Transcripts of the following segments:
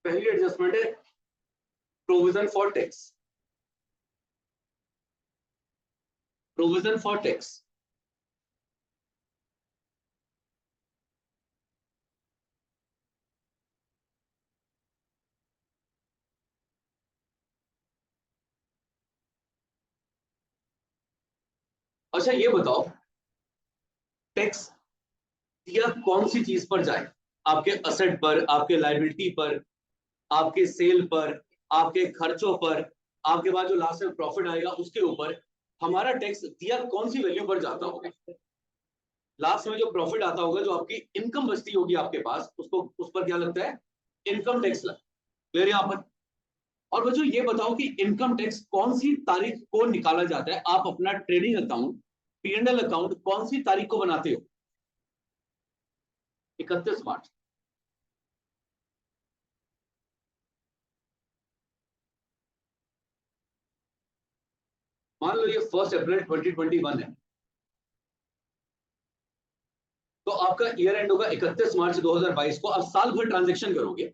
पहली एडजस्टमेंट है provision for tax. Provision for tax अच्छा ये बताओ, टैक्स दिया कौन सी चीज पर जाए? आपके असेट पर, आपके लायबिलिटी पर, आपके सेल पर, आपके खर्चों पर, आपके बाद जो लास्ट में प्रॉफिट आएगा उसके ऊपर हमारा टैक्स दिया कौन सी वैल्यू पर जाता होगा? लास्ट में जो प्रॉफिट आता होगा, जो आपकी इनकम बचती होगी आपके पास, उसको उस पर क्या लगता है? इनकम टैक्स लगता है। क्लियर यहाँ पर? और बच्चों ये बताओ कि इनकम टैक्स कौन सी तारीख को निकाला जाता है? आप अपना ट्रेडिंग अकाउंट, P&L अकाउंट कौन सी तारीख को बनाते हो? 31 मार्च। मान लो ये 1 अप्रैल 2021 है, तो आपका ईयर एंड होगा 31 मार्च 2022 को। आप साल भर ट्रांजेक्शन करोगे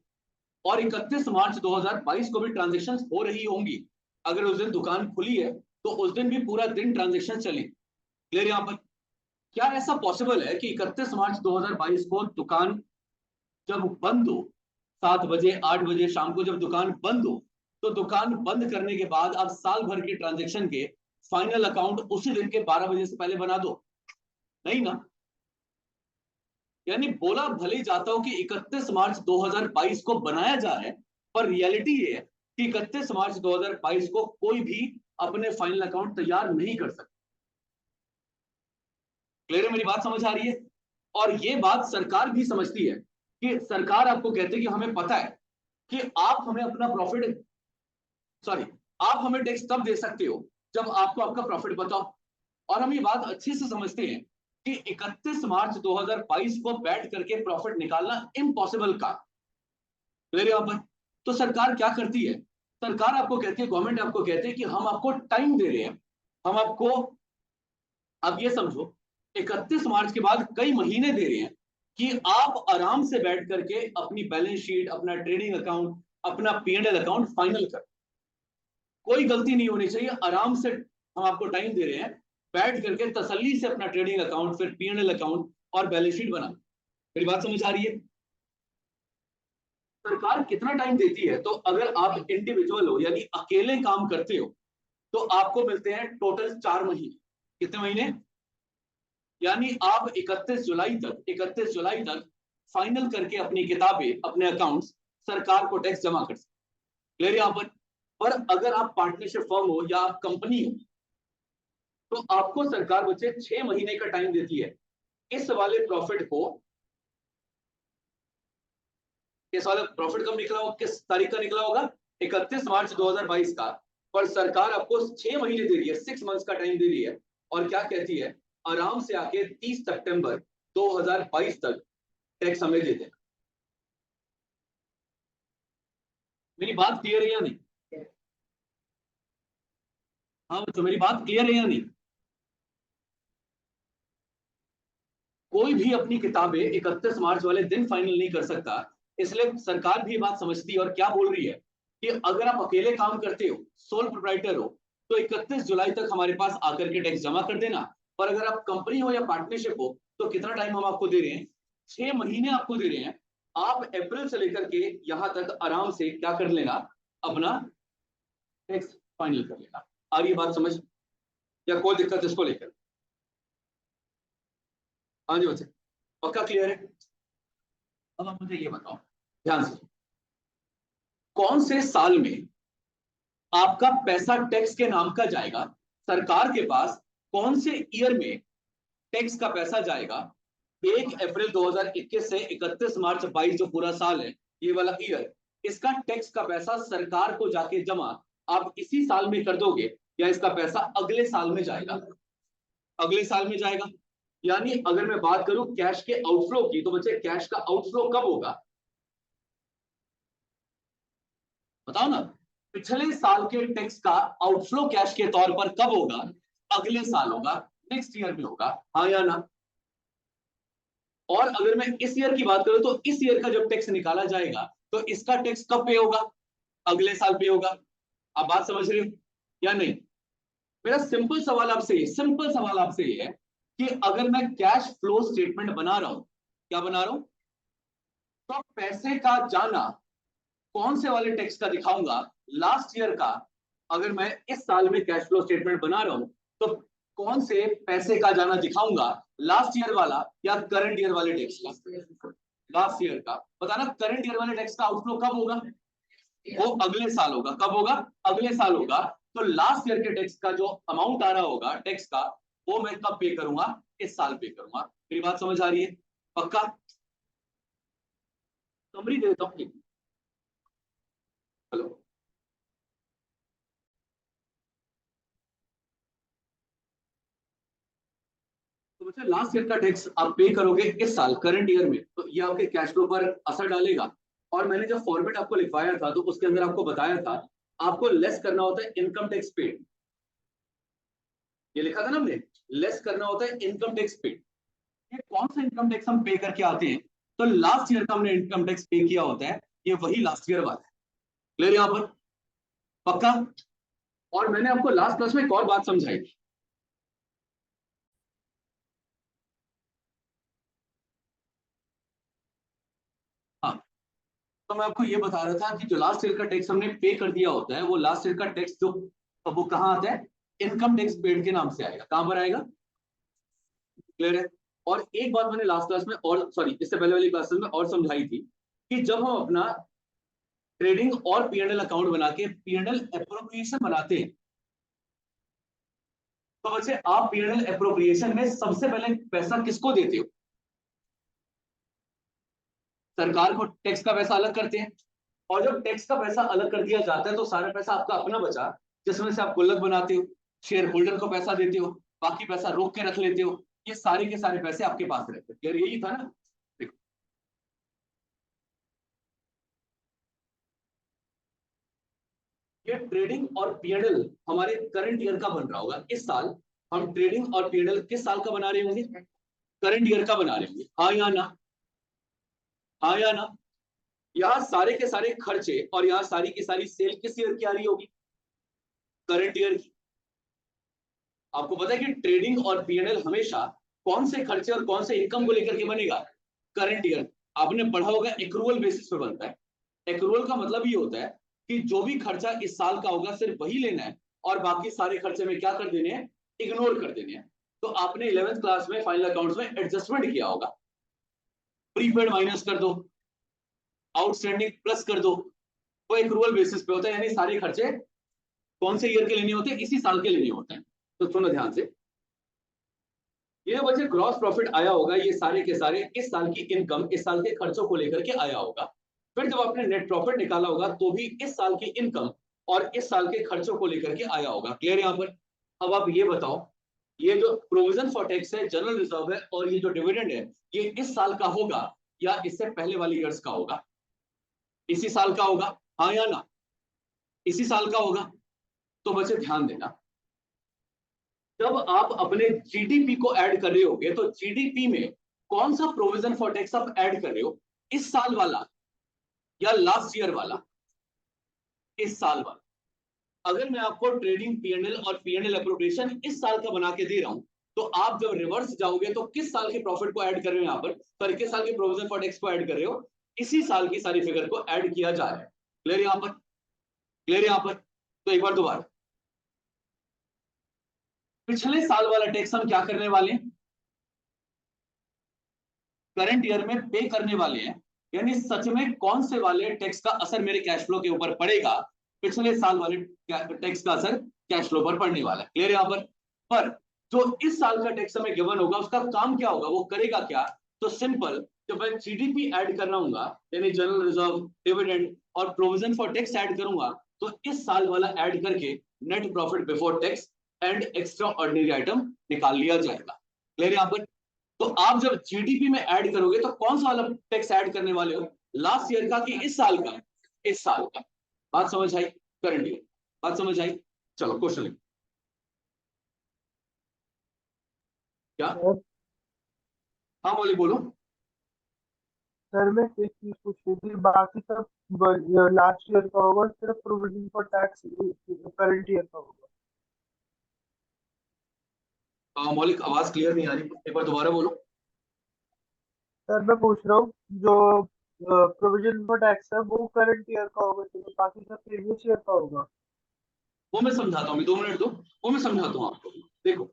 और 31 मार्च 2022 को भी ट्रांजेक्शन हो रही होंगी। अगर उस दिन दुकान खुली है तो उस दिन भी पूरा दिन ट्रांजेक्शन चले। क्लियर यहाँ पर? क्या ऐसा पॉसिबल है कि 31 मार्च 2022 को दुकान जब बंद हो, 7 बजे 8 बजे शाम को जब दुकान बंद हो, तो दुकान बंद करने के बाद आप साल भर के ट्रांजेक्शन के फाइनल अकाउंट उसी दिन के 12 बजे से पहले बना दो? नहीं ना। यानी बोला भले जाता हो कि 31 मार्च 2022 को बनाया जा रहा है, पर रियलिटी ये है कि 31 मार्च 2022 को कोई भी अपने फाइनल अकाउंट तैयार नहीं कर सकता। क्लियर है? मेरी बात समझ आ रही है? और ये बात सरकार भी समझती है कि सरकार आपको कहते हैं कि हमें पता है कि आप हमें अपना प्रॉफिट, सॉरी, आप हमें टैक्स तब दे सकते हो जब आपको आपका प्रॉफिट बताओ। और हम ये बात अच्छे से समझते हैं कि 31 मार्च 2022 को बैठ करके प्रॉफिट निकालना इम्पॉसिबल का। क्लियर यहाँ पर? तो सरकार क्या करती है? सरकार आपको कहती है, गवर्नमेंट आपको कहती है कि हम आपको टाइम दे रहे हैं, हम आपको, अब ये समझो, 31 मार्च के बाद कई महीने दे रहे हैं कि आप आराम से बैठ करके अपनी बैलेंस शीट, अपना ट्रेडिंग अकाउंट, अपना P&L अकाउंट फाइनल कर। कोई गलती नहीं होनी चाहिए, आराम से हम आपको टाइम दे रहे हैं, बैठ करके तसल्ली से अपना ट्रेडिंग अकाउंट, फिर P&L अकाउंट और बैलेंस शीट बना। मेरी बात समझ आ रही है? सरकार कितना टाइम देती है? तो अगर आप इंडिविजुअल हो यानी अकेले काम करते हो तो आपको मिलते हैं टोटल 4 महीने। कितने महीने? यानी आप 31 जुलाई तक फाइनल करके अपनी किताबें, अपने अकाउंट्स सरकार को टैक्स जमा कर सकते। क्लियर यहाँ पर? पर अगर आप पार्टनरशिप फर्म हो या आप कंपनी हो तो आपको सरकार बच्चे 6 महीने का टाइम देती है इस वाले प्रॉफिट को। इस वाले प्रॉफिट कब निकला होगा, किस तारीख का निकला होगा? 31 मार्च 2022 का। पर सरकार आपको 6 महीने दे रही है, 6 मंथ्स का टाइम दे रही है। और क्या कहती है? आराम से आके 30 सितंबर 2022 तक टैक्स हमें दे देना। मेरी बात क्लियर है या नहीं? हाँ तो मेरी बात क्लियर है या नहीं? कोई भी अपनी किताबें 31 मार्च वाले दिन फाइनल नहीं कर सकता। इसलिए सरकार भी बात समझती है और क्या बोल रही है कि अगर आप अकेले काम करते हो, सोल प्रोप्राइटर हो, तो 31 जुलाई तक हमारे पास आकर के टैक्स जमा कर देना। पर अगर आप कंपनी हो या पार्टनरशिप हो तो कितना टाइम हम आपको दे रहे हैं? 6 महीने आपको दे रहे हैं। आप अप्रैल से लेकर के यहां तक आराम से क्या कर लेना? अपना टैक्स फाइनल कर लेना। आ रही बात समझ? या कोई दिक्कत इसको लेकर? हाँ जी बच्चे, पक्का क्लियर है? अब आप मुझे ये बताओ ध्यान से, कौन से साल में आपका पैसा टैक्स के नाम का जाएगा सरकार के पास? कौन से ईयर में टैक्स का पैसा जाएगा? 1 अप्रैल 2021 से 31 मार्च 22 जो पूरा साल है, ये वाला ईयर, इसका टैक्स का पैसा सरकार को जाके जमा आप इसी साल में कर दोगे या इसका पैसा अगले साल में जाएगा? अगले साल में जाएगा। यानी अगर मैं बात करूं कैश के आउटफ्लो की, तो बच्चे कैश का आउटफ्लो कब होगा? बताओ ना। पिछले साल के टैक्स का आउटफ्लो कैश के तौर पर कब होगा? अगले साल होगा, नेक्स्ट ईयर में होगा। हाँ या ना? और अगर मैं इस ईयर की बात करूं तो इस ईयर का जब टैक्स निकाला जाएगा तो इसका टैक्स कब पे होगा? अगले साल पे होगा। आप बात समझ रहे हो या नहीं? मेरा सिंपल सवाल आपसे ये है कि अगर मैं कैश फ्लो स्टेटमेंट बना रहा हूं, क्या बना रहा हूं, तो पैसे का जाना कौन से वाले टैक्स का दिखाऊंगा? लास्ट ईयर का। अगर मैं इस साल में कैश फ्लो स्टेटमेंट बना रहा हूं तो कौन से पैसे का जाना दिखाऊंगा? लास्ट ईयर वाला या करंट ईयर वाले टैक्स का? लास्ट ईयर का। बताना करंट ईयर वाले टैक्स का आउटफ्लो कब होगा? वो अगले साल होगा। कब होगा? अगले साल होगा। तो लास्ट ईयर के टैक्स का जो अमाउंट आ रहा होगा टैक्स का, वो मैं कब पे करूंगा? इस साल पे करूंगा। मेरी बात समझ आ रही है? पक्का? समरी दे देता हूँ। हेलो। तो बच्चा लास्ट ईयर का टैक्स आप पे करोगे इस साल करंट ईयर में, तो ये आपके कैश फ्लो पर असर डालेगा। और मैंने जो फॉर्मेट आपको लिखवाया था तो उसके अंदर आपको बताया था आपको लेस करना होता है इनकम टैक्स पेड। ये लिखा था ना हमने, लेस करना होता है इनकम टैक्स पेड। ये कौन सा इनकम टैक्स हम पे करके आते हैं? तो लास्ट ईयर का हमने इनकम टैक्स पे किया होता है, ये वही लास्ट ईयर वाला है। क्लियर यहां पर? पक्का? और मैंने आपको लास्ट क्लास में एक और बात समझाई थी। हाँ, तो मैं आपको ये बता रहा था कि जो लास्ट ईयर का टैक्स हमने पे कर दिया होता है, वो लास्ट ईयर का टैक्स जो, वो कहाँ आता है? इनकम टैक्स पेड के नाम से आएगा। कहां पर आएगा? क्लियर है? और एक बात मैंने लास्ट क्लास में, और सॉरी इससे पहले वाली क्लासेस में और समझाई थी कि जब हम अपना ट्रेडिंग और पीएनएल अकाउंट बना के पीएनएल अप्रोप्रिएशन बनाते हैं, तो बच्चे आप पीएनएल अप्रोप्रिएशन में सबसे पहले पैसा किसको देते हो? सरकार को टैक्स का पैसा अलग करते हैं। और जब टैक्स का पैसा अलग कर दिया जाता है तो सारा पैसा आपका अपना बचा, जिसमें से आप गुल्लक बनाते हो, शेयर होल्डर को पैसा देते हो, बाकी पैसा रोक के रख लेते हो। ये सारे के सारे पैसे आपके पास रहते हैं। यार यही था ना? देखो, ये ट्रेडिंग और पीएनएल हमारे करंट ईयर का बन रहा होगा इस साल। हम ट्रेडिंग और पीएनएल किस साल का बना रहे होंगे? करंट ईयर का बना रहे होंगे। हाँ या ना? हाँ या ना? यहाँ सारे के सारे खर्चे और यहाँ सारी की सारी सेल किस ईयर की आ रही होगी? करंट ईयर की। आपको पता है कि ट्रेडिंग और पीएनएल हमेशा कौन से खर्चे और कौन से इनकम को लेकर के बनेगा? Current year. आपने पढ़ा होगा एक्रूअल बेसिस पे बनता है। एक्रूअल का मतलब ये होता है कि जो भी खर्चा इस साल का होगा सिर्फ वही लेना है, और बाकी सारे खर्चे में क्या कर देने हैं? इग्नोर कर देने हैं। तो आपने 11th क्लास में फाइनल अकाउंट्स में एडजस्टमेंट किया होगा। प्रीपेड माइनस कर दो, आउटस्टैंडिंग प्लस कर दो। वो एक्रूअल बेसिस पे होता है, यानी सारे खर्चे कौन से ईयर के लेने होते हैं? इसी साल के लेने होते हैं। तो सुनो ध्यान से, ये वजह ग्रॉस प्रॉफिट आया होगा, ये सारे के सारे इस साल की इनकम इस साल के खर्चों को लेकर के आया होगा। फिर जब आपने नेट प्रॉफिट निकाला होगा तो भी इस साल की इनकम और इस साल के खर्चों को लेकर के आया होगा। क्लियर यहाँ पर? अब आप ये बताओ, ये जो प्रोविजन फॉर टैक्स है, जनरल रिजर्व है, और ये जो डिविडेंड है, ये इस साल का होगा या इससे पहले वाले ईयर्स का होगा? इसी साल का होगा। हाँ या ना? इसी साल का होगा। तो बच्चे ध्यान देना, जब आप अपने जीडीपी को ऐड कर रहे होगे तो जीडीपी में कौन सा प्रोविजन फॉर टैक्स आप ऐड कर रहे हो? इस साल वाला या लास्ट ईयर वाला? इस साल वाला। अगर मैं आपको ट्रेडिंग पीएनएल और पीएनएल अप्रोप्रिएशन इस साल का बना के दे रहा हूं, तो आप जब रिवर्स जाओगे तो किस साल के प्रॉफिट को ऐड कर रहे हो? यहाँ पर पर किस साल के प्रोविजन फॉर टैक्स को ऐड कर रहे हो? इसी साल की सारी फिगर को ऐड किया जा रहा है। क्लियर यहाँ पर? क्लियर यहाँ पर? तो एक बार दोबारा, पिछले साल वाला टैक्स हम क्या करने वाले हैं? करंट ईयर में पे करने वाले हैं। यानी सच में कौन से वाले टैक्स का असर मेरे कैश फ्लो के ऊपर पड़ेगा? पिछले साल वाले टैक्स का असर कैश फ्लो पर पड़ने वाला है। क्लियर यहां पर जो इस साल का टैक्स हमें गिवन होगा उसका काम क्या होगा, वो करेगा क्या? तो सिंपल, जब मैं जीडीपी ऐड कर रहा हूँ, यानी जनरल रिजर्व, डिविडेंड और प्रोविजन फॉर टैक्स ऐड करूंगा, तो इस साल वाला ऐड करके net profit before tax and extra ordinary item निकाल लिया जाएगा। क्लियर यहाँ पर? तो आप जब जीडीपी में ऐड करोगे तो कौन सा वाला टैक्स ऐड करने वाले हो? लास्ट ईयर का कि इस साल का? इस साल का। बात समझ आई? Current year. बात समझ आई? चलो क्वेश्चन। क्या? और हाँ बोले, बोलो। सर मैं एक चीज पूछ रही थी, बाकी सब लास्ट ईयर का होगा, सिर्फ provision for tax current year का होगा। मौलिक आवाज क्लियर नहीं आ रही, एक बार दोबारा बोलो। सर मैं पूछ रहा हूँ जो प्रोविजन फॉर टैक्स है वो करंट ईयर का होगा, तो बाकी सब प्रीवियस ईयर का होगा। वो मैं समझाता हूँ, 2 मिनट दो, वो मैं समझाता हूँ आपको। देखो,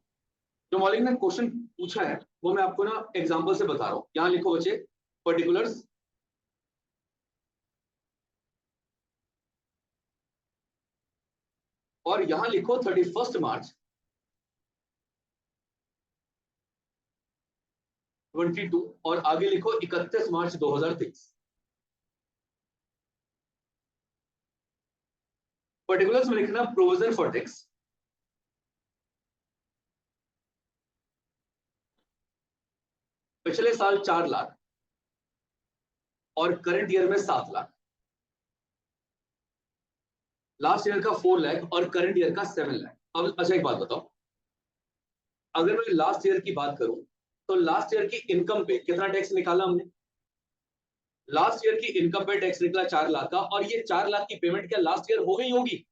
जो मौलिक ने क्वेश्चन पूछा है वो मैं आपको ना एग्जांपल से बता रहा हूँ। यहाँ लिखो बच्चे, पर्टिकुलर्स, और यहाँ लिखो 31 मार्च 22, और आगे लिखो 31 मार्च 2023। पर्टिकुलर्स में लिखना प्रोविजन फॉर टैक्स, पिछले साल 4 लाख और करंट ईयर में 7 लाख, लास्ट ईयर का 4 लाख और करंट ईयर का 7 लाख। अब अच्छा एक बात बताओ, अगर मैं लास्ट ईयर की बात करूं तो लास्ट ईयर की इनकम पे कितना टैक्स निकाला हमने? लास्ट ईयर की इनकम पे टैक्स निकला 4 लाख का, और ये 4 लाख की पेमेंट क्या लास्ट ईयर हो गई होगी?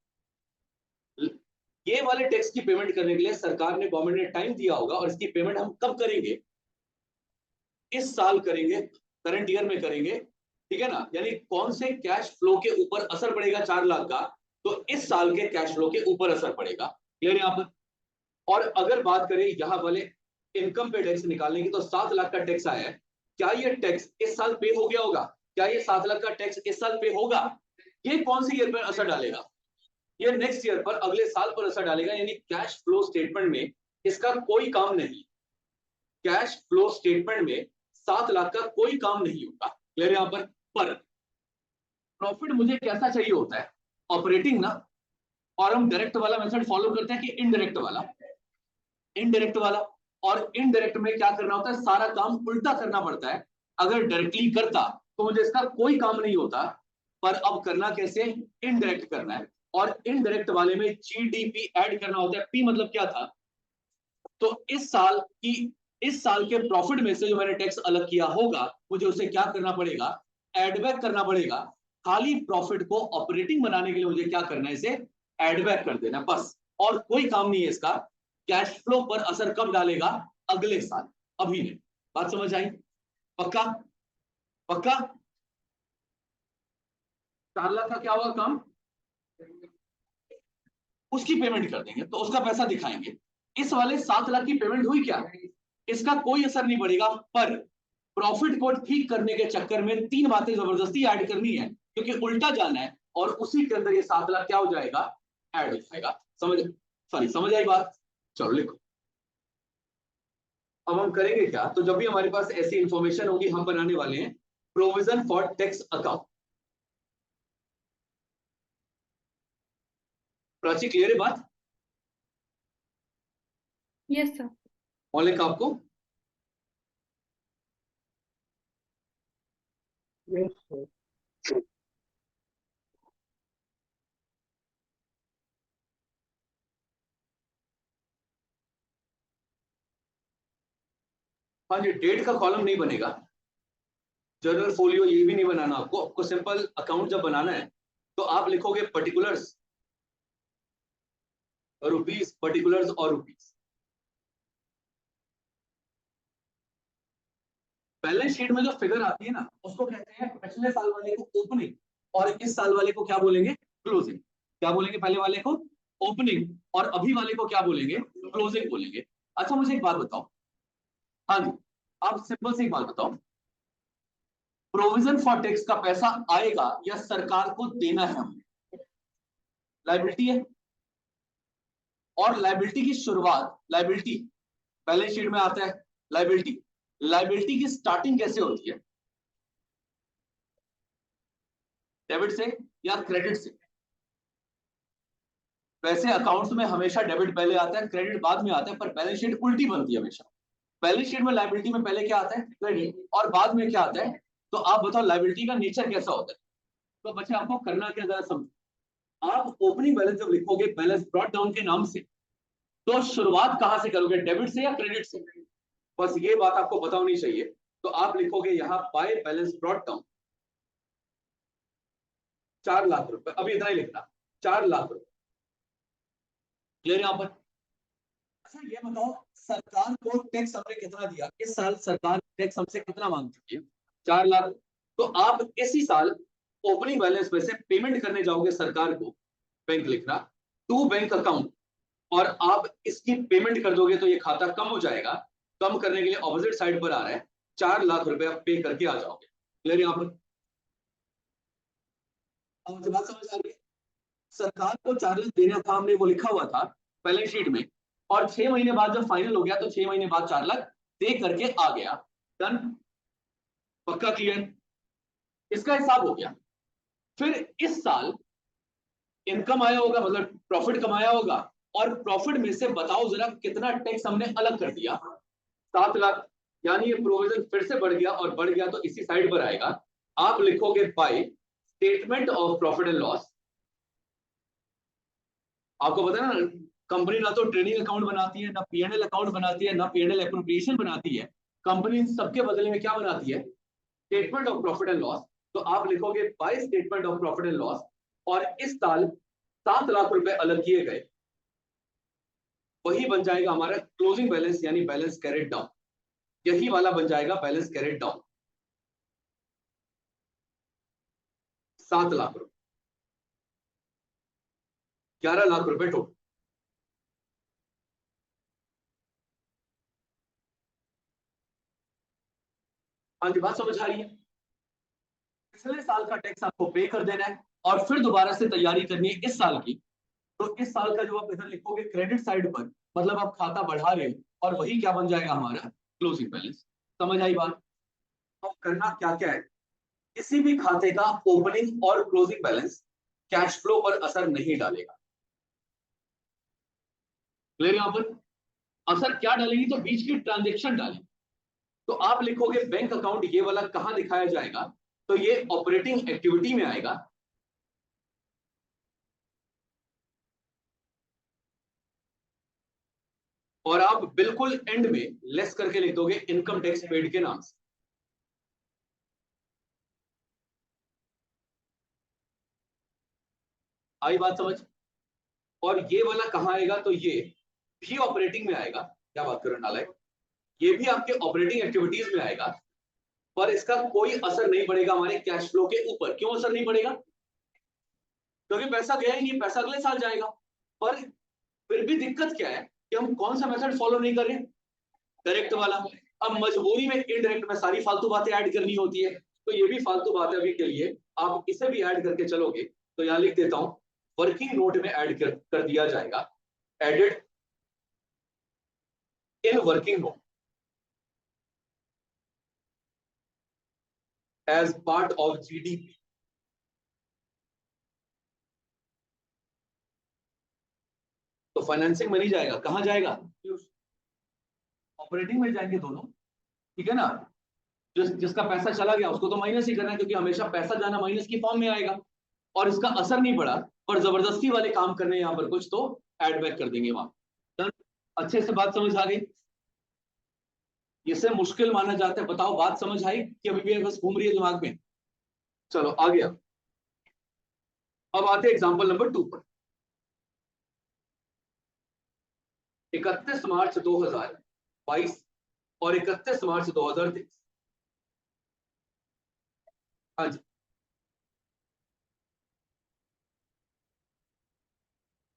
ये वाले टैक्स की पेमेंट करने के लिए सरकार ने, गवर्नमेंट ने टाइम दिया होगा, और इसकी पेमेंट हम कब करेंगे? इस साल करेंगे, करंट ईयर में करेंगे, ठीक है ना? यानी कौन से कैश फ्लो के ऊपर असर पड़ेगा 4 लाख का? तो इस साल के कैश फ्लो के ऊपर असर पड़ेगा। क्लियर यहाँ पर? और अगर बात करें यहाँ वाले इनकम पे टैक्स निकालने की, तो 7 लाख का टैक्स आया है, क्या ये टैक्स इस साल पे हो गया होगा? क्या ये 7 लाख का टैक्स इस साल पे होगा? ये कौन सी ईयर पर असर डालेगा? ये नेक्स्ट ईयर पर, अगले साल पर असर डालेगा। यानी कैश फ्लो स्टेटमेंट में इसका कोई काम नहीं। कैश फ्लो स्टेटमेंट में 7 लाख का कोई काम नहीं होगा। क्लियर यहाँ पर प्रॉफिट मुझे कैसा चाहिए होता है? ऑपरेटिंग ना? और हम डायरेक्ट वाला मेथड फॉलो करते हैं कि इनडायरेक्ट वाला? इनडायरेक्ट वाला। और इनडायरेक्ट में क्या करना होता है? सारा काम उल्टा करना पड़ता है। अगर डायरेक्टली करता तो मुझे इसका कोई काम नहीं होता, पर अब करना कैसे? इनडायरेक्ट करना है। और इनडायरेक्ट वाले में जीडीपी ऐड करना होता है। पी मतलब क्या था? तो इस साल के प्रॉफिट में से जो मैंने टैक्स अलग किया होगा, मुझे उसे क्या करना पड़ेगा? एड बैक करना पड़ेगा। खाली प्रॉफिट को ऑपरेटिंग बनाने के लिए मुझे क्या करना है? इसे एड बैक कर देना, बस। और कोई काम नहीं है इसका। कैश फ्लो पर असर कब डालेगा? अगले साल, अभी नहीं। बात समझ आई? पक्का? पक्का? 4 लाख का क्या होगा काम? उसकी पेमेंट कर देंगे, तो उसका पैसा दिखाएंगे। इस वाले 7 लाख की पेमेंट हुई क्या? इसका कोई असर नहीं पड़ेगा। पर प्रॉफिट को ठीक करने के चक्कर में 3 बातें जबरदस्ती ऐड करनी है, क्योंकि उल्टा जाना है, और उसी के अंदर ये 7 लाख क्या हो जाएगा? ऐड हो जाएगा। समझ आई बात? चलो लिखो। अब हम करेंगे क्या? तो जब भी हमारे पास ऐसी इंफॉर्मेशन होगी, हम बनाने वाले हैं provision for tax account. Prachi, clear है बात? Yes sir. मौलिक आपको? Yes sir. हाँ जी, डेट का कॉलम नहीं बनेगा, जर्नल फोलियो ये भी नहीं बनाना आपको सिंपल अकाउंट जब बनाना है तो आप लिखोगे पर्टिकुलर्स, रुपीस, पर्टिकुलर्स और रुपीस। बैलेंस शीट में जो फिगर आती है ना, उसको कहते हैं पिछले साल वाले को ओपनिंग, और इस साल वाले को क्या बोलेंगे? क्लोजिंग। क्या बोलेंगे? पहले वाले को ओपनिंग, और अभी वाले को क्या बोलेंगे? क्लोजिंग बोलेंगे। अच्छा मुझे एक बात बताओ, हाँ जी, आप सिंपल से एक बात बताओ, प्रोविजन फॉर टैक्स का पैसा आएगा या सरकार को देना है हमें? लाइबिलिटी है, और लाइबिलिटी की शुरुआत, लाइबिलिटी बैलेंस शीट में आता है। लाइबिलिटी, लाइबिलिटी की स्टार्टिंग कैसे होती है? डेबिट से या क्रेडिट से? वैसे अकाउंट्स में हमेशा डेबिट पहले आता है, क्रेडिट बाद में आता है, पर बैलेंस शीट उल्टी बनती है हमेशा। बैलेंस शीट में लाइबिलिटी में पहले क्या आता है? क्रेडिट, और बाद में क्या आता है? तो आप बताओ लाइबिलिटी का नेचर कैसा होता है? तो बच्चे आपको करना क्या, जरा समझो। आप ओपनिंग बैलेंस जब लिखोगे बैलेंस ब्रॉट डाउन के नाम से, तो शुरुआत कहां से करोगे? डेबिट से या क्रेडिट से? बस ये बात आपको पता होनी चाहिए। तो आप लिखोगे यहां by balance brought down 4 lakh रुपए, अभी इतना ही लिखना 4 लाख रुपए। क्लियर यहां पर? अच्छा ये बताओ सरकार को टैक्स हमने कितना दिया इस साल? सरकार टैक्स हमसे कितना मांगती है? 4 लाख। तो आप इसी साल ओपनिंग बैलेंस में से पेमेंट करने जाओगे सरकार को, बैंक लिखना टू बैंक अकाउंट, और आप इसकी पेमेंट कर दोगे तो ये खाता कम हो जाएगा। कम करने के लिए ऑपोजिट साइड पर आ रहा है 4 लाख रुपए आप पे करके आ जाओगे। क्लियर यहां पर? अब बात समझ आ रही है? सरकार को 4 लाख देना था, हमने वो लिखा हुआ था बैलेंस शीट में, और 6 महीने बाद जब फाइनल हो गया तो 6 महीने बाद 4 लाख दे करके आ गया। डन? पक्का? क्लियर? इसका हिसाब हो गया। फिर इस साल इनकम आया होगा, मतलब प्रॉफिट कमाया होगा, और प्रॉफिट में से बताओ जरा कितना टैक्स हमने अलग कर दिया? 7 लाख। यानी ये प्रोविजन फिर से बढ़ गया, और बढ़ गया तो इसी साइड पर आएगा। आप लिखोगे by statement of profit and loss. आपको पता है ना, कंपनी ना तो ट्रेडिंग अकाउंट बनाती है, ना पीएनएल अकाउंट बनाती है, ना पीएनएल एप्रोप्रिएशन बनाती है। कंपनी सबके बदले में क्या बनाती है? Statement of profit and loss. तो आप लिखोगे by statement of profit and loss, और इस साल 7 लाख रुपए अलग किए गए, वही बन जाएगा हमारा क्लोजिंग बैलेंस, यानी बैलेंस कैरेट डाउन। यही वाला बन जाएगा बैलेंस कैरेट डाउन, 7 लाख रुपए, 11 लाख रुपए टोटल। हाँ जी, बात समझ आ रही है? पिछले साल का टैक्स आपको पे कर देना है, और फिर दोबारा से तैयारी करनी है इस साल की। तो इस साल का जो आप इधर लिखोगे क्रेडिट साइड पर, मतलब आप खाता बढ़ा रहे हो, और वही क्या बन जाएगा हमारा क्लोजिंग बैलेंस। समझ आई बात? अब करना क्या क्या है, किसी भी खाते का ओपनिंग और क्लोजिंग बैलेंस कैश फ्लो पर असर नहीं डालेगा। क्लियर यहां पर? असर क्या डालेगी? तो बीच की ट्रांजेक्शन डालेगी। तो आप लिखोगे बैंक अकाउंट, ये वाला कहां दिखाया जाएगा? तो ये ऑपरेटिंग एक्टिविटी में आएगा। और आप बिल्कुल एंड में लेस करके लिख दोगे इनकम टैक्स पेड के नाम से। आई बात समझ? और ये वाला कहां आएगा? तो ये भी ऑपरेटिंग में आएगा। क्या बात करो नालायक, ये भी आपके ऑपरेटिंग एक्टिविटीज में आएगा, पर इसका कोई असर नहीं पड़ेगा हमारे कैश फ्लो के ऊपर। क्यों असर नहीं पड़ेगा? क्योंकि पैसा गया ही नहीं, पैसा अगले साल जाएगा। पर फिर भी दिक्कत क्या है कि हम कौन सा मेथड फॉलो नहीं कर रहे? डायरेक्ट वाला। अब मजबूरी में इनडायरेक्ट में सारी फालतू बातें ऐड करनी होती है, तो ये भी फालतू बात है अभी के लिए। आप इसे भी ऐड करके चलोगे तो यहां लिख देता हूं, वर्किंग नोट में ऐड कर दिया जाएगा, added in working note as part of GDP. तो फाइनेंसिंग में नहीं जाएगा, कहां जाएगा? ऑपरेटिंग में जाएंगे दोनों। ठीक है ना? जिसका पैसा चला गया उसको तो माइनस ही करना है, क्योंकि हमेशा पैसा जाना माइनस की फॉर्म में आएगा, और इसका असर नहीं पड़ा, पर जबरदस्ती वाले काम करने यहाँ पर कुछ, तो एड बैक कर देंगे वहां। डन? अच्छे से बात समझ आ गई? इसे मुश्किल माना जाता है, बताओ बात समझ आई कि अभी भी बस घूम रही है दिमाग में? चलो आ गया। अब आते हैं एग्जाम्पल नंबर 2 पर। 31 मार्च 2022 और 31 मार्च 2023। हाँ जी,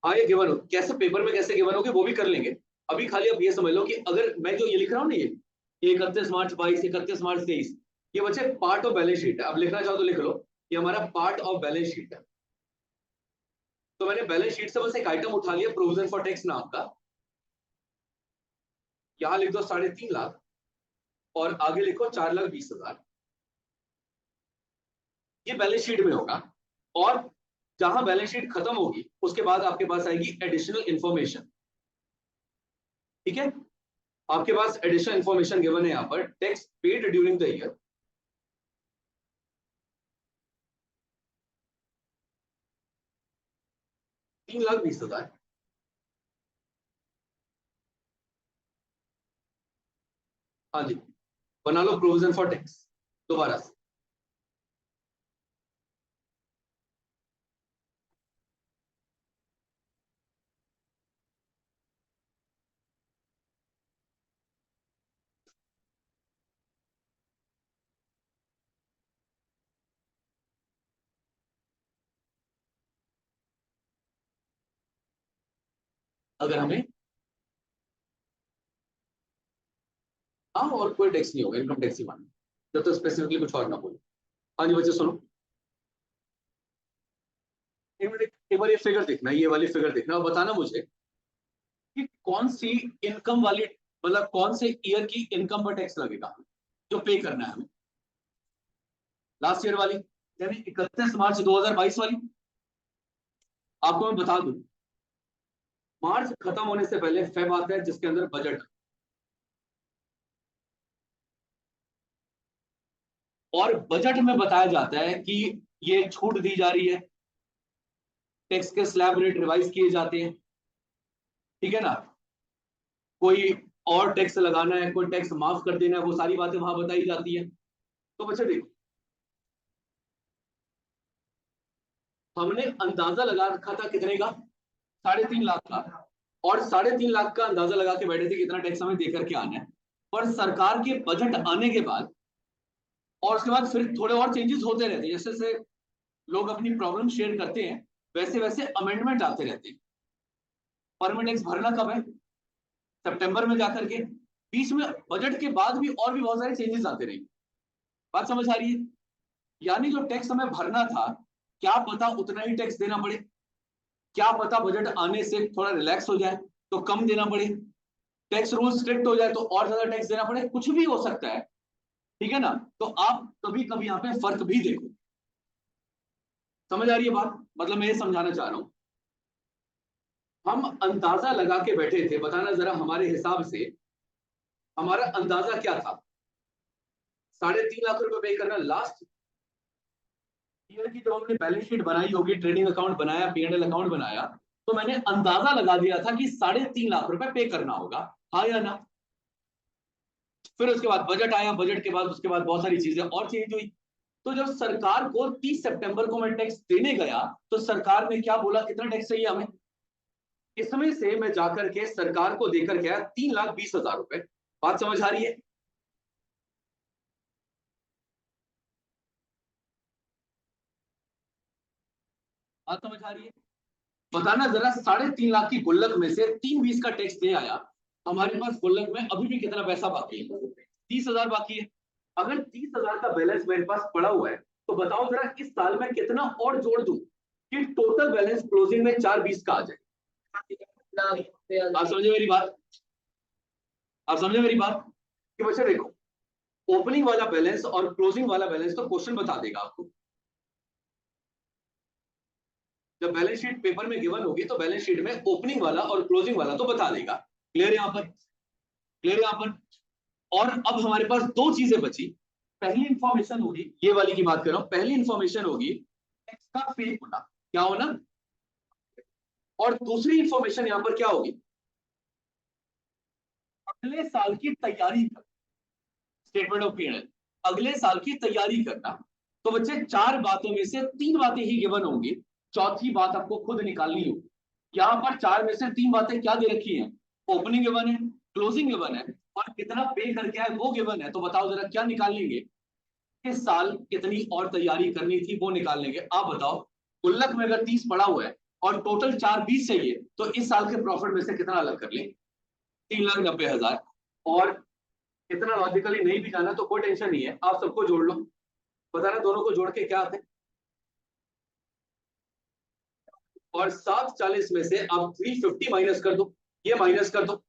हाँ ये गिवन हो, कैसे पेपर में कैसे गिवन होगी वो भी कर लेंगे। अभी खाली आप ये समझ लो कि अगर मैं जो ये लिख रहा हूँ ना, ये 31 मार्च 22, 31 मार्च 23, ये बच्चे पार्ट ऑफ बैलेंस शीट है। अब लिखना चाहो तो लिख लो, ये हमारा पार्ट ऑफ बैलेंस शीट है। तो मैंने बैलेंस शीट से बस एक आइटम उठा लिया, प्रोविजन फॉर टैक्स नाम का। यहां लिख दो 3.5 लाख, और आगे लिखो 4,20,000। ये बैलेंस शीट में होगा। और जहां बैलेंस शीट खत्म होगी उसके बाद आपके पास आएगी एडिशनल इंफॉर्मेशन। ठीक है? आपके पास एडिशनल इंफॉर्मेशन गिवन है यहां पर, tax paid during the year. 3,20,000। हाँ जी, बना लो प्रोविजन फॉर टैक्स दोबारा से। अगर हमें, हाँ और कोई टैक्स नहीं होगा, इनकम टैक्स ही मानो जब तक स्पेसिफिकली कुछ और ना बोलो। हाँ जी बच्चे सुनो, एक बार ये फिगर देखना, ये वाली फिगर देखना और बताना मुझे कि कौन सी इनकम वाली, मतलब कौन से ईयर की इनकम पर टैक्स लगेगा जो पे करना है हमें। लास्ट ईयर वाली यानी 31 मार्च 2022 वाली। आपको मैं बता दूं, मार्च खत्म होने से पहले फेब आता है जिसके अंदर बजट, और बजट में बताया जाता है कि ये छूट दी जा रही है, टैक्स के स्लैब रेट रिवाइज किए जाते हैं, ठीक है ना, कोई और टैक्स लगाना है, कोई टैक्स माफ कर देना है, वो सारी बातें वहां बताई जाती है। तो बच्चे देखो, हमने अंदाजा लगा रखा था कितने का, 3.5 लाख का, और 3.5 लाख का अंदाजा लगा के बैठे थे कितना टैक्स हमें देकर के आना है। पर सरकार के बजट आने के बाद और उसके बाद फिर थोड़े और चेंजेस होते रहते हैं, जैसे जैसे लोग अपनी प्रॉब्लम शेयर करते हैं वैसे वैसे अमेंडमेंट आते रहते हैं। परमानेंट टैक्स भरना कब है, सितंबर में जाकर के, बीच में बजट के बाद भी और भी बहुत सारे चेंजेस आते रहेंगे। बात समझ आ रही है? यानी जो टैक्स हमें भरना था, क्या पता उतना ही टैक्स देना पड़े, क्या पता बजट आने से थोड़ा रिलैक्स हो जाए तो कम देना पड़े, टैक्स रूल स्ट्रिक्ट हो जाए तो और ज्यादा टैक्स देना पड़े, कुछ भी हो सकता है, ठीक है ना। तो आप कभी कभी यहाँ पे फर्क भी देखो। समझ आ रही है बात, मतलब मैं ये समझाना चाह रहा हूं, हम अंदाजा लगा के बैठे थे, बताना जरा हमारे हिसाब से हमारा अंदाजा क्या था। 3.5 लाख रुपए पे करना, लास्ट ईयर की जब हमने बैलेंस शीट बनाई होगी, ट्रेडिंग अकाउंट बनाया, पीएनएल अकाउंट बनाया, तो मैंने अंदाजा लगा दिया था कि 3.5 लाख रुपए पे करना होगा, हाँ या ना। फिर उसके बाद बजट आया, बजट के बाद उसके बाद बहुत सारी चीजें और चेंज हुई। तो जब सरकार को 30 सितंबर को मैं टैक्स देने गया तो सरकार ने क्या बोला, कितना टैक्स चाहिए हमें, इसमें से मैं जाकर के सरकार को देकर गया 3,20,000 रुपए। बात समझ आ रही है? बात समझ आ रही है? बताना जरा, 3.5 लाख की गुल्लक में से 3,20 का टैक्स दे आया, हमारे पास गुल्लक में अभी भी कितना पैसा बाकी है, 30,000 बाकी है। अगर 30,000 का बैलेंस मेरे पास पड़ा हुआ है तो बताओ जरा इस साल में कितना और जोड़ दूं कि टोटल बैलेंस क्लोजिंग में 4,20 का आ जाए। आप समझे मेरी बात? आप समझे मेरी बात कि बच्चे देखो, ओपनिंग वाला बैलेंस और क्लोजिंग वाला बैलेंस तो क्वेश्चन बता देगा आपको। जब बैलेंस शीट पेपर में गिवन होगी तो बैलेंस शीट में ओपनिंग वाला और क्लोजिंग वाला तो बता देगा। क्लियर यहां पर? क्लियर यहां पर? और अब हमारे पास दो चीजें बची। पहली इंफॉर्मेशन होगी, ये वाली की बात कर रहा हूं, पहली इंफॉर्मेशन होगी टैक्स का पे होना, क्या होना, और दूसरी इंफॉर्मेशन यहां पर क्या होगी, अगले साल की तैयारी, स्टेटमेंट ऑफ पीएनएल, अगले साल की तैयारी करना। तो बच्चे चार बातों में से तीन बातें ही गिवन होंगी, चौथी बात आपको खुद निकालनी होगी। यहाँ पर चार में से तीन बातें क्या दे रखी हैं, ओपनिंग गिवन है, क्लोजिंग गिवन है, और कितना पे करके आए वो गिवन है। तो बताओ जरा क्या निकाल लेंगे, इस साल कितनी और तैयारी करनी थी वो निकाल लेंगे। आप बताओ, गुल्लक में अगर 30 पड़ा हुआ है और टोटल 4,20 चाहिए तो इस साल के प्रॉफिट में से कितना अलग कर लें, 3,90,000। और इतना लॉजिकली नहीं भी जाना तो कोई टेंशन नहीं है, आप सबको जोड़ लो, बताना दोनों को जोड़ के क्या आते हैं। और 740 में से आप 350 माइनस कर दो, ये माइनस कर दो,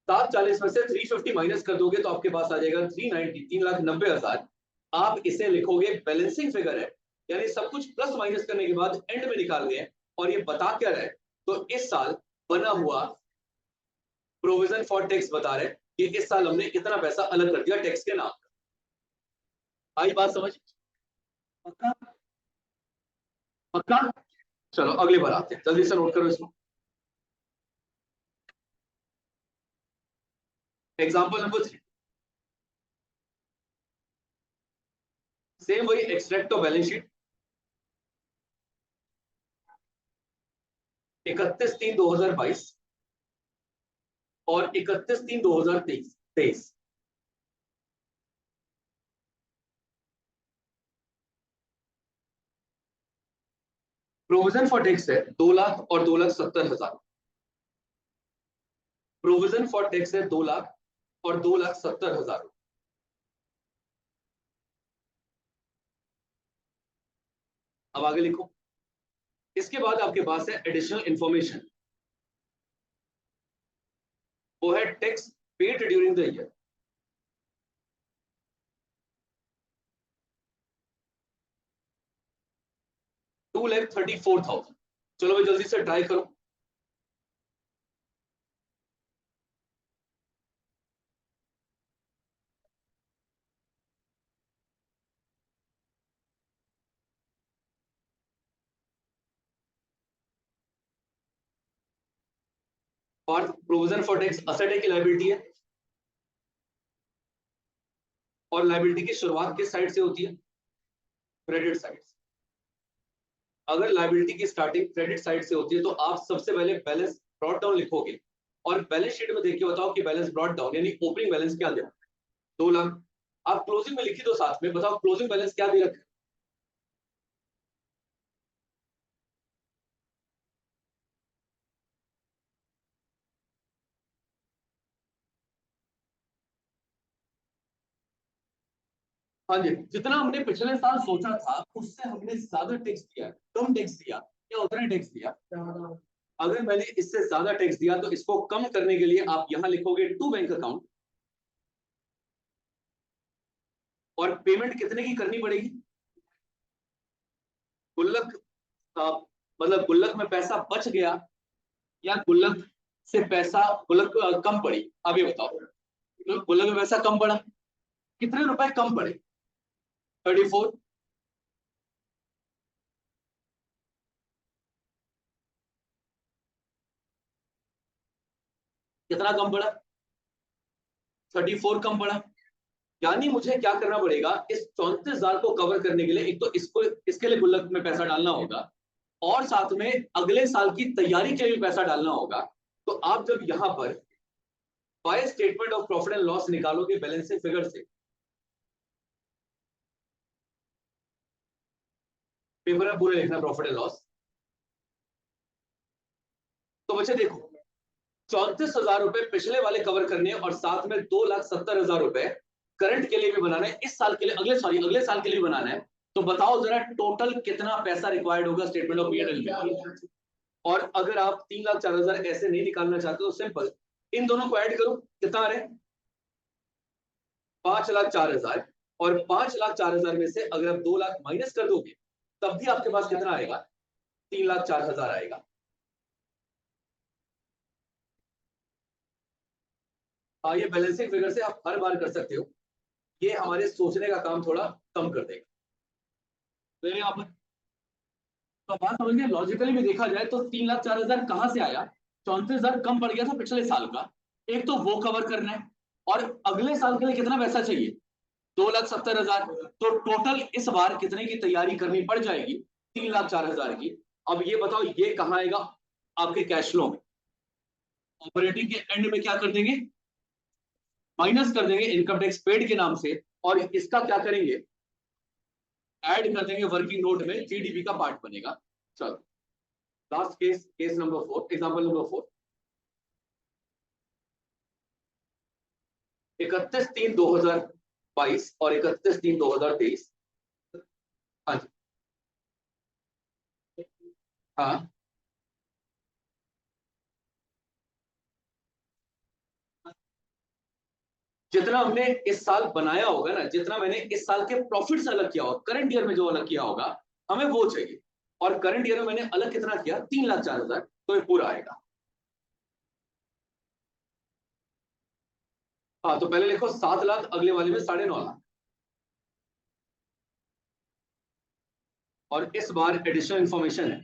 740 में से 350 माइनस कर दोगे तो आपके पास आ जाएगा 390, 3,90,000। आप इसे लिखोगे बैलेंसिंग फिगर है, यानी सब कुछ प्लस माइनस करने के बाद एंड में निकाल गए। और ये बता क्या रहे, तो इस साल बना हुआ प्रोविजन फॉर टैक्स बता रहे कि इस साल हमने इतना पैसा अलग कर दिया टैक्स के नाम। आई बात समझ? पक्का? पक्का? चलो अगली बार आते हैं, जल्दी से नोट करो इसको। एग्जाम्पल नंबर 3, सेम वही एक्सट्रैक्ट ऑफ बैलेंस शीट 31/3/2022 और 31/3/2023। प्रोविजन फॉर टैक्स है 2 लाख और 2,70,000। प्रोविजन फॉर टैक्स है 2 लाख और 2,70,000। अब आगे लिखो। इसके बाद आपके पास है एडिशनल इंफॉर्मेशन, वो है tax paid during the year. $2,34,000। चलो भाई जल्दी से ट्राई करो। और प्रोविजन फॉर टैक्स असेट है कि लायबिलिटी है, और लायबिलिटी की शुरुआत किस साइड से होती है? क्रेडिट साइड से। अगर लायबिलिटी की स्टार्टिंग क्रेडिट साइड से होती है तो आप सबसे पहले बैलेंस ब्रॉट डाउन लिखोगे और बैलेंस शीट में देख के बताओ कि बैलेंस ब्रॉट डाउन यानी ओपनिंग बैलेंस क्या दिया? 2 लाख। आप क्लोजिंग में लिखी दो साथ में, बताओ क्लोजिंग बैलेंस क्या दे रखा है? हाँ जी, जितना हमने पिछले साल सोचा था उससे हमने ज्यादा टैक्स दिया, कम टैक्स दिया या उतना ही टैक्स दिया? अगर मैंने इससे ज्यादा टैक्स दिया तो इसको कम करने के लिए आप यहां लिखोगे टू बैंक अकाउंट, और पेमेंट कितने की करनी पड़ेगी? गुल्लक मतलब गुल्लक में पैसा बच गया या गुल्लक से पैसा गुल्लक कम पड़ी? अब ये बताओ, गुल्लक में पैसा कम पड़ा, कितने रुपए कम पड़े? 34। कितना कम पड़ा? 34 कम पड़ा। यानी मुझे क्या करना पड़ेगा, इस 34,000 को कवर करने के लिए एक तो इसको इसके लिए गुल्लक में पैसा डालना होगा और साथ में अगले साल की तैयारी के लिए पैसा डालना होगा। तो आप जब यहां पर by statement of profit and loss निकालोगे बैलेंस शीट फिगर से, पेपर में पूरे लिखना प्रॉफिट एंड लॉस, तो बच्चे देखो 34,000 रुपए पिछले वाले कवर करने और साथ में 2,70,000 रुपए करंट के लिए भी बनाना है, इस साल के लिए अगले साल के लिए बनाना है। तो बताओ जरा टोटल कितना पैसा रिक्वायर्ड होगा स्टेटमेंट ऑफ P&L में? और अगर आप 3,04,000 ऐसे नहीं निकालना चाहते तो सिंपल इन दोनों को ऐड करो, कितना आ रहा है? 5,04,000। और 5,04,000 में से अगर आप 2 लाख माइनस कर दोगे तब भी आपके पास कितना आएगा? 3,04,000 आएगा। ये बैलेंसिंग फिगर से आप हर बार कर सकते हो, ये हमारे सोचने का काम थोड़ा कम कर देगा। तो यहाँ पर तो बात समझ गए, लॉजिकली भी देखा जाए तो 3,04,000 कहां से आया? 34,000 कम पड़ गया था पिछले साल का, एक तो वो कवर करना है और अगले साल के लिए कितना पैसा चाहिए? 2,70,000। तो टोटल इस बार कितने की तैयारी करनी पड़ जाएगी? 3,04,000 की। अब ये बताओ ये कहां आएगा? आपके कैश फ्लो में। ऑपरेटिंग के एंड में क्या कर देंगे? माइनस कर देंगे इनकम टैक्स पेड के नाम से, और इसका क्या करेंगे? ऐड कर देंगे वर्किंग नोट में, जीडीपी का पार्ट बनेगा। चलो last case, case number 4, example number 4। 31/3/2022 और 31/3/2023। हाँ जी। हाँ, जितना हमने इस साल बनाया होगा ना, जितना मैंने इस साल के प्रॉफिट से अलग किया होगा, करंट ईयर में जो अलग किया होगा हमें वो चाहिए। और करंट ईयर में मैंने अलग कितना किया? 3,04,000। तो ये पूरा आएगा। हाँ, तो पहले लिखो 7 लाख, अगले वाले में 9.5 लाख। और इस बार एडिशनल इंफॉर्मेशन है,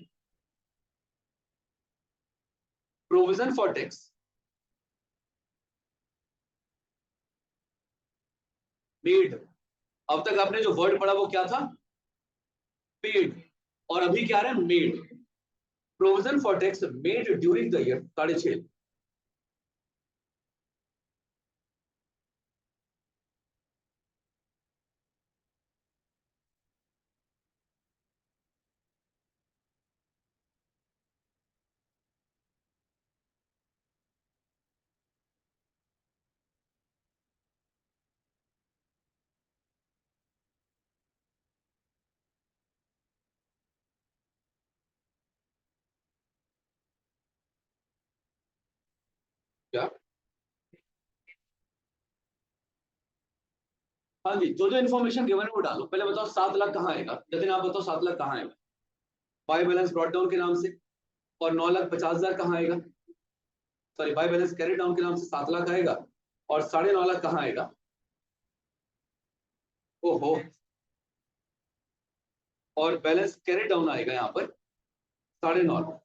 प्रोविजन फॉर टैक्स मेड। अब तक आपने जो वर्ड पढ़ा वो क्या था? पेड। और अभी क्या आ रहा है? Made. Provision for tax made during the year 6.5। क्या? हाँ जी, जो जो इन्फॉर्मेशन गिवन है वो डालो। पहले बताओ 7 लाख कहाँ आएगा? जतिन आप बताओ 7 लाख कहाँ आएगा? बाय बैलेंस ब्रॉट डाउन के नाम से। और 9,50,000 कहाँ आएगा? Sorry, by balance carry down के नाम से 7 लाख आएगा। और 9.5 लाख कहाँ आएगा? ओहो। और बैलेंस कैरी डाउन आएगा यहाँ पर 9.5 लाख।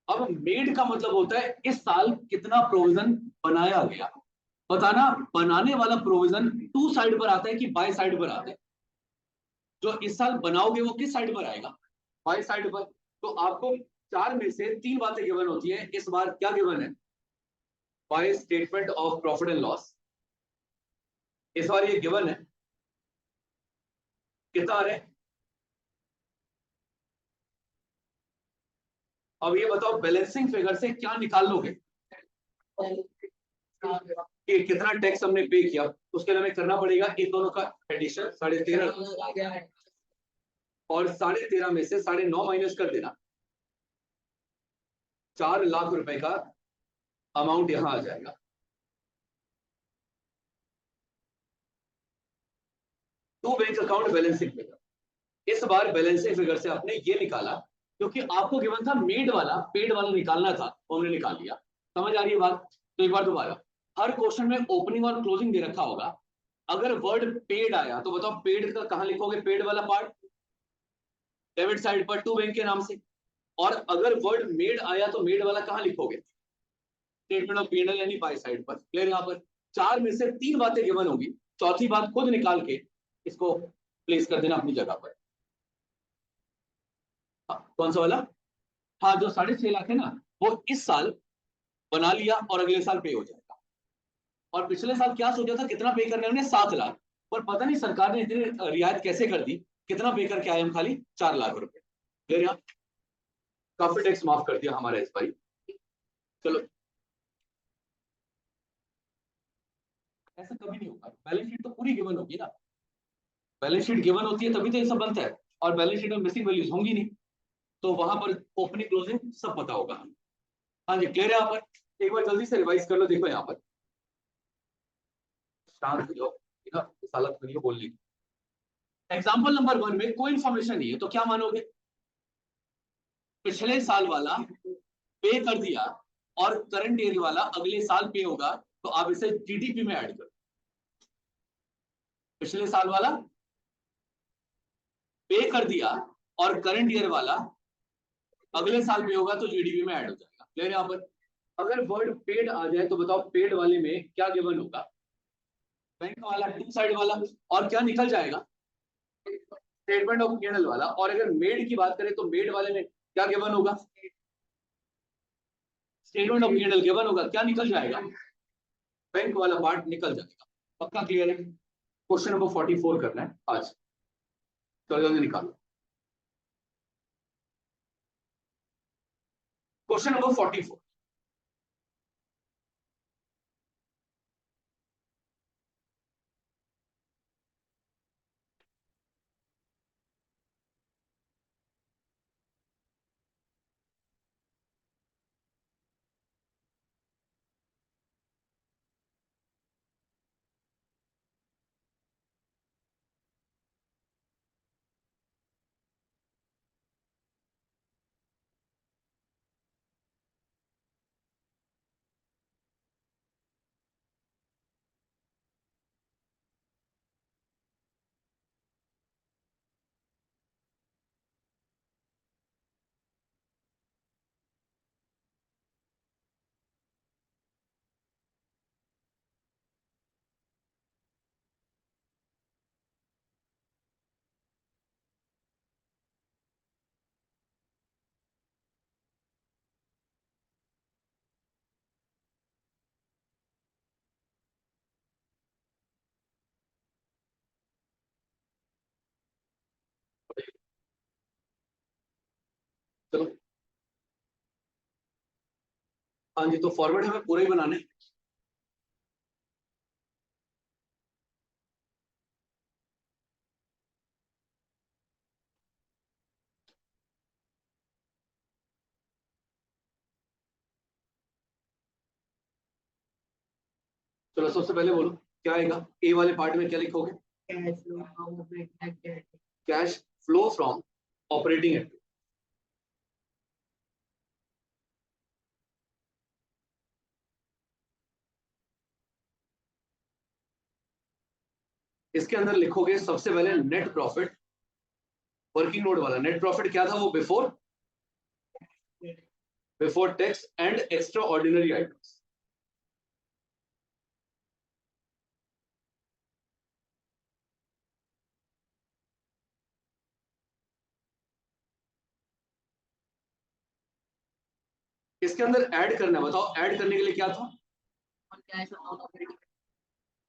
अब मेड का मतलब होता है इस साल कितना प्रोविजन बनाया गया। बताना बनाने वाला प्रोविजन टू साइड पर आता है कि बाय साइड पर आता है? जो इस साल बनाओगे वो किस साइड पर आएगा? बाय साइड पर। तो आपको चार में से तीन बातें गिवन होती है, इस बार क्या गिवन है? By statement of profit and loss. इस बार ये गिवन है। कितना आ रहा है? अब ये बताओ बैलेंसिंग फिगर से क्या निकाल लोगे? कि कितना टैक्स हमने पे किया, उसके लिए हमें करना पड़ेगा इन दोनों का एडिशन 13.5। और 13.5 में से 9.5 माइनस कर देना। 4 लाख रुपए का अमाउंट यहां आ जाएगा। To bank account balancing figure. इस बार बैलेंसिंग फिगर से आपने ये निकाला क्योंकि आपको गिवन था मेड वाला, पेड वाला निकालना था, वो हमने निकाल लिया। समझ आ रही है बात? तो एक बार दोबारा, हर क्वेश्चन में ओपनिंग और क्लोजिंग दे रखा होगा। अगर वर्ड पेड आया तो बताओ पेड का कहां लिखोगे? पेड वाला पार्ट डेबिट साइड पर टू बैंक के नाम से। और अगर वर्ड मेड आया तो मेड वाला कहां लिखोगे? स्टेटमेंट ऑफ पीएनएल यानी बाय साइड पर। क्लियर? यहाँ पर चार में से तीन बातें गिवन होगी, चौथी बात खुद निकाल के इसको प्लेस कर देना अपनी जगह पर। हाँ, कौन सा वाला? हाँ, जो 6.5 लाख है ना, वो इस साल बना लिया और अगले साल पे हो जाएगा। और पिछले साल क्या सोचा था, कितना पे करने हमने? 7 लाख। पर पता नहीं सरकार ने इतनी रियायत कैसे कर दी, कितना पे करके आए हम? खाली 4 लाख रुपए। क्लियर? यहाँ काफी टैक्स माफ कर दिया हमारा इस बार। चलो, ऐसा कभी नहीं होगा। बैलेंस शीट तो पूरी गिवन होगी ना। बैलेंस शीट गिवन होती है तभी तो ये सब बनता है। और बैलेंस शीट में मिसिंग वैल्यूज होंगी नहीं, तो वहां पर ओपनिंग क्लोजिंग सब पता होगा। हाँ जी, क्लियर है? यहाँ पर एक बार जल्दी से रिवाइज कर लो। देखो यहाँ पर शांत हो जाओ, ठीक है? इस हालत में नहीं बोलनी। एग्जाम्पल नंबर 1 में कोई इंफॉर्मेशन नहीं है तो क्या मानोगे? पिछले साल वाला पे कर दिया और करंट ईयर वाला अगले साल पे होगा, तो आप इसे जीडीपी में ऐड करो। पिछले साल वाला पे कर दिया और करंट ईयर वाला अगले साल पे होगा तो जीडीपी में ऐड हो जाएगा। क्लियर? यहाँ पर अगर वर्ड पेड आ जाए तो बताओ पेड वाले में क्या गिवन होगा? बैंक वाला, टू साइड वाला। और क्या निकल जाएगा? स्टेटमेंट ऑफ पीएनएल वाला। और अगर मेड की बात करें तो मेड वाले में क्या गिवन होगा? स्टेटमेंट ऑफ पीएनएल गिवन होगा, क्या निकल जाएगा? बैंक वाला पार्ट निकल जाएगा। पक्का क्लियर है? क्वेश्चन नंबर 44 करना है आज। चलो जल्दी निकालो। Question number 44। हाँ जी, तो फॉरवर्ड हमें पूरा ही बनाना है। चलो सबसे पहले बोलो क्या आएगा, ए वाले पार्ट में क्या लिखोगे? Cash flow from operating activity. इसके अंदर लिखोगे सबसे पहले नेट प्रॉफिट, वर्किंग नोट वाला नेट प्रॉफिट क्या था वो, before tax and extra ordinary items. इसके अंदर ऐड करना है, बताओ ऐड करने के लिए क्या था?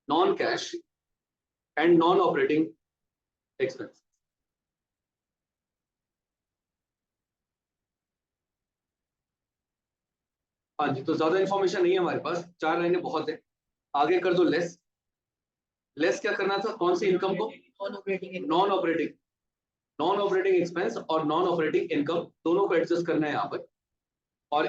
Non cash and non operating expense. हाँ जी, तो ज्यादा इंफॉर्मेशन नहीं है हमारे पास, 4 लाइनें बहुत है। आगे कर दो लेस। लेस क्या करना था, कौन सी इनकम को? Non operating, non operating expense और नॉन ऑपरेटिंग इनकम दोनों को एडजस्ट करना है यहाँ पर। और